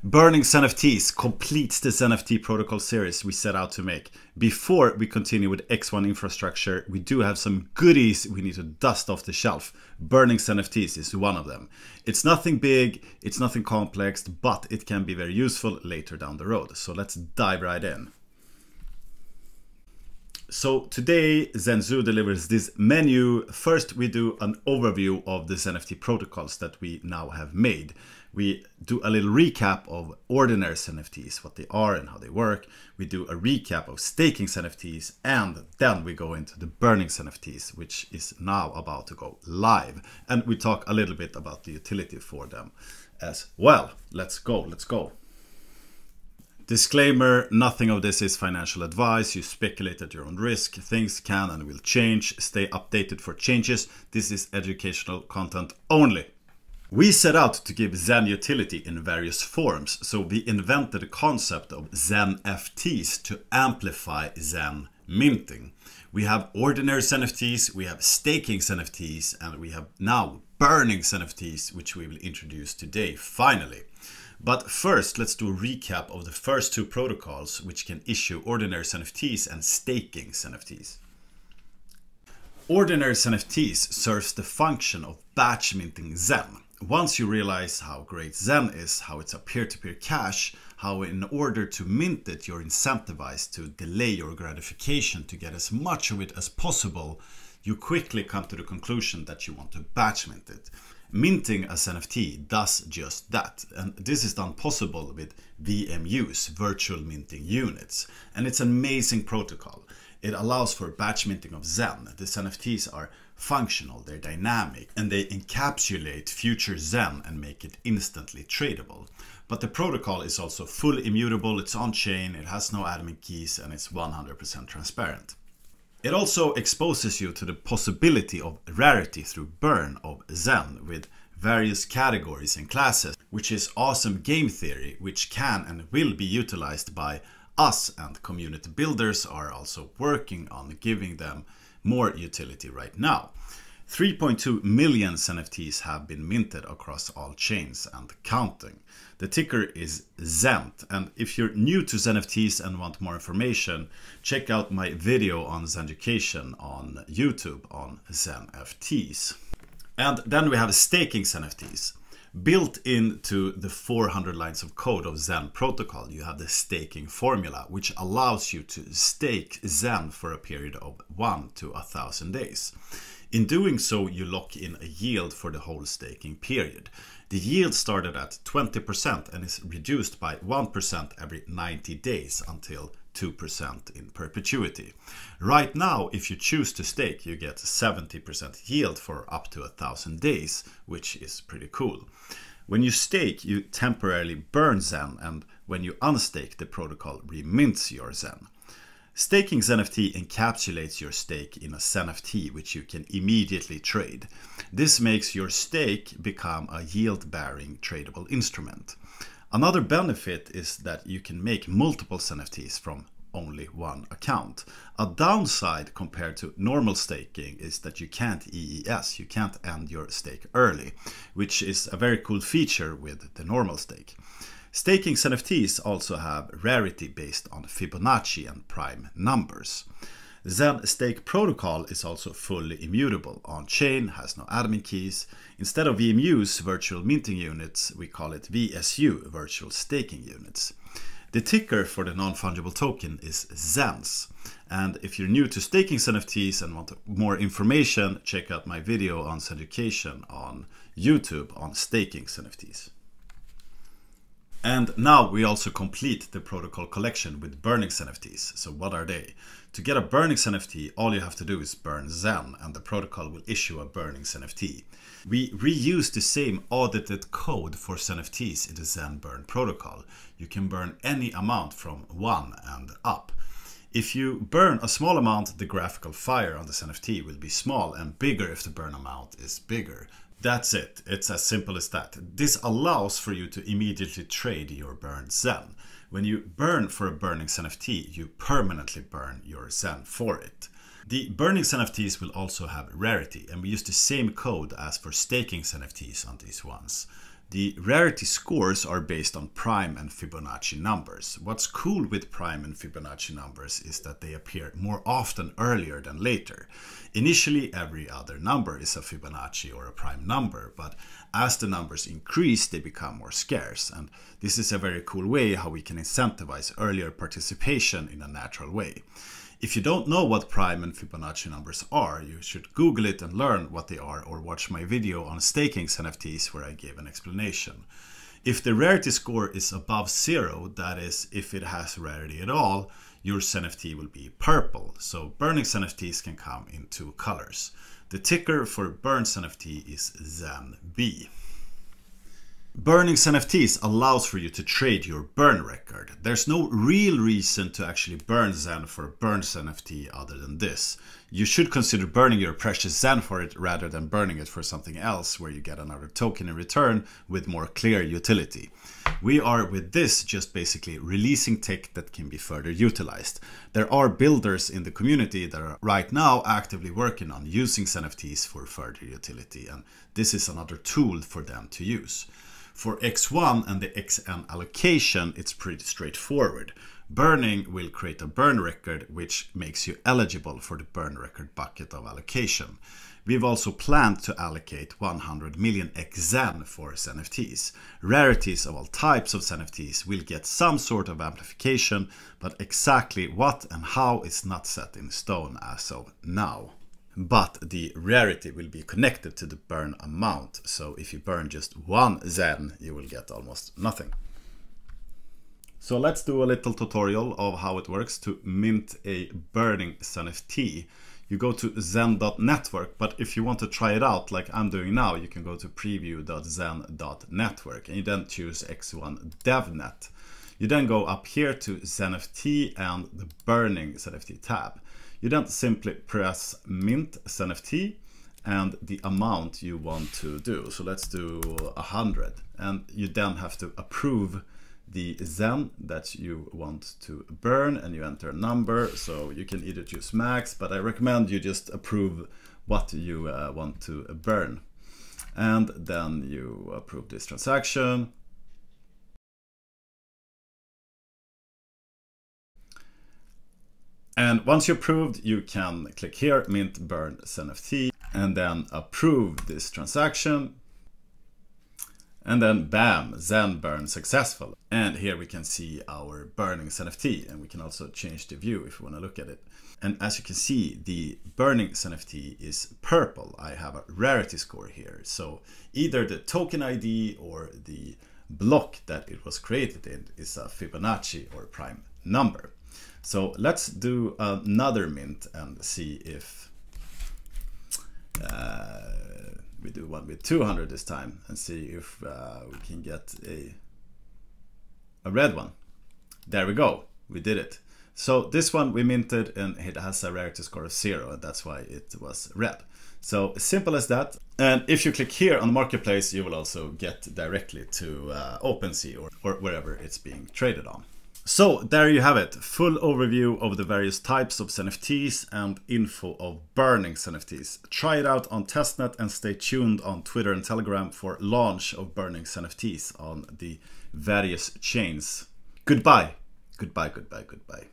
Burning XENFTs completes the XENFt protocol series we set out to make. Before we continue with X1 infrastructure, we do have some goodies we need to dust off the shelf. Burning XENFTs is one of them. It's nothing big, it's nothing complex, but it can be very useful later down the road. So let's dive right in. So today Zenzu delivers this menu. First we do an overview of the XENFt protocols that we now have made. We do a little recap of ordinary XENFTs, what they are and how they work. We do a recap of staking XENFTs, and then we go into the burning XENFTs, which is now about to go live. And we talk a little bit about the utility for them as well. Let's go. Disclaimer, nothing of this is financial advice. You speculate at your own risk. Things can and will change. Stay updated for changes. This is educational content only. We set out to give Zen utility in various forms, so we invented the concept of XENFTs to amplify Zen minting. We have ordinary XENFTs, we have staking XENFTs, and we have now burning XENFTs, which we will introduce today, finally. But first, let's do a recap of the first two protocols which can issue ordinary XENFTs and staking XENFTs. Ordinary XENFTs serves the function of batch minting Zen. Once you realize how great Zen is, how it's a peer-to-peer cash, how in order to mint it you're incentivized to delay your gratification to get as much of it as possible, you quickly come to the conclusion that you want to batch mint it. Minting a XENFT does just that, and this is done possible with VMUs, virtual minting units, and it's an amazing protocol. It allows for batch minting of Zen. The XENFTs are functional, they're dynamic, and they encapsulate future Zen and make it instantly tradable. But the protocol is also fully immutable, it's on-chain, it has no admin keys, and it's 100% transparent. It also exposes you to the possibility of rarity through burn of Zen with various categories and classes, which is awesome game theory, which can and will be utilized by us, and community builders are also working on giving them more utility right now. 3.2 million XENFTs have been minted across all chains and counting. The ticker is XENFt, and if you're new to XENFTs and want more information, check out my video on Zenducation on YouTube on XENFTs. And then we have staking XENFTs. Built into the 400 lines of code of Zen protocol, you have the staking formula, which allows you to stake Zen for a period of 1 to 1,000 days. In doing so, you lock in a yield for the whole staking period. The yield started at 20% and is reduced by 1% every 90 days until 2% in perpetuity. Right now, if you choose to stake, you get 70% yield for up to 1,000 days, which is pretty cool. When you stake, you temporarily burn Zen, and when you unstake, the protocol remints your Zen. Staking XENFT encapsulates your stake in a XENFT, which you can immediately trade. This makes your stake become a yield-bearing tradable instrument. Another benefit is that you can make multiple XENFTs from only one account. A downside compared to normal staking is that you can't EES, you can't end your stake early, which is a very cool feature with the normal stake. Staking XENFTs also have rarity based on Fibonacci and prime numbers. Zen Stake Protocol is also fully immutable, on-chain, has no admin keys. Instead of VMUs, virtual minting units, we call it VSU, virtual staking units. The ticker for the non-fungible token is XENFs. And if you're new to staking XENFTs and want more information, check out my video on Zenducation on YouTube on staking XENFTs. And now we also complete the protocol collection with burning XENFTs. So what are they? To get a burning XENFT, all you have to do is burn Zen, and the protocol will issue a burning XENFT. We reuse the same audited code for XENFTs in the Zen burn protocol. You can burn any amount from 1 and up. If you burn a small amount, the graphical fire on the XENFT will be small and bigger if the burn amount is bigger. That's it. It's as simple as that. This allows for you to immediately trade your burned Zen. When you burn for a burning XENFT, you permanently burn your Zen for it. The burning XENFTs will also have rarity, and we use the same code as for staking XENFTs on these ones. The rarity scores are based on prime and Fibonacci numbers. What's cool with prime and Fibonacci numbers is that they appear more often earlier than later. Initially, every other number is a Fibonacci or a prime number, but as the numbers increase, they become more scarce. And this is a very cool way how we can incentivize earlier participation in a natural way. If you don't know what prime and Fibonacci numbers are, you should Google it and learn what they are, or watch my video on staking XENFTs where I gave an explanation. If the rarity score is above 0, that is, if it has rarity at all, your XENFT will be purple. So burning XENFTs can come in two colors. The ticker for burn XENFT is XENB. Burning XENFTs allows for you to trade your burn record. There's no real reason to actually burn Xen for a burned XENFT other than this. You should consider burning your precious Xen for it rather than burning it for something else where you get another token in return with more clear utility. We are with this just basically releasing tech that can be further utilized. There are builders in the community that are right now actively working on using XENFTs for further utility, and this is another tool for them to use. For X1 and the XN allocation, it's pretty straightforward. Burning will create a burn record, which makes you eligible for the burn record bucket of allocation. We've also planned to allocate 100 million XEN for XENFTs. Rarities of all types of XENFTs will get some sort of amplification, but exactly what and how is not set in stone as of now. But the rarity will be connected to the burn amount, so if you burn just 1 Xen, you will get almost nothing. So let's do a little tutorial of how it works to mint a burning XENFT. You go to xen.network, but if you want to try it out like I'm doing now, you can go to preview.xen.network and you then choose X1 DevNet. You then go up here to XENFT and the burning XENFT tab. You then simply press mint XENFT and the amount you want to do. So let's do 100, and you then have to approve the Xen that you want to burn, and you enter a number. So you can either choose max, but I recommend you just approve what you want to burn, and then you approve this transaction. And once you're approved, you can click here, mint burn XENFT, and then approve this transaction. And then bam, Xen burn successful. And here we can see our burning XENFT, and we can also change the view if we want to look at it. And as you can see, the burning XENFT is purple. I have a rarity score here. So either the token ID or the block that it was created in is a Fibonacci or prime number. So let's do another mint and see if we do one with 200 this time, and see if we can get a red one. There we go, we did it. So this one we minted and it has a rarity score of 0, and that's why it was red. So simple as that. And if you click here on the marketplace, you will also get directly to OpenSea or wherever it's being traded on. So there you have it, full overview of the various types of XENFTs and info of burning XENFTs. Try it out on testnet and stay tuned on Twitter and Telegram for launch of burning XENFTs on the various chains. Goodbye, goodbye, goodbye, goodbye.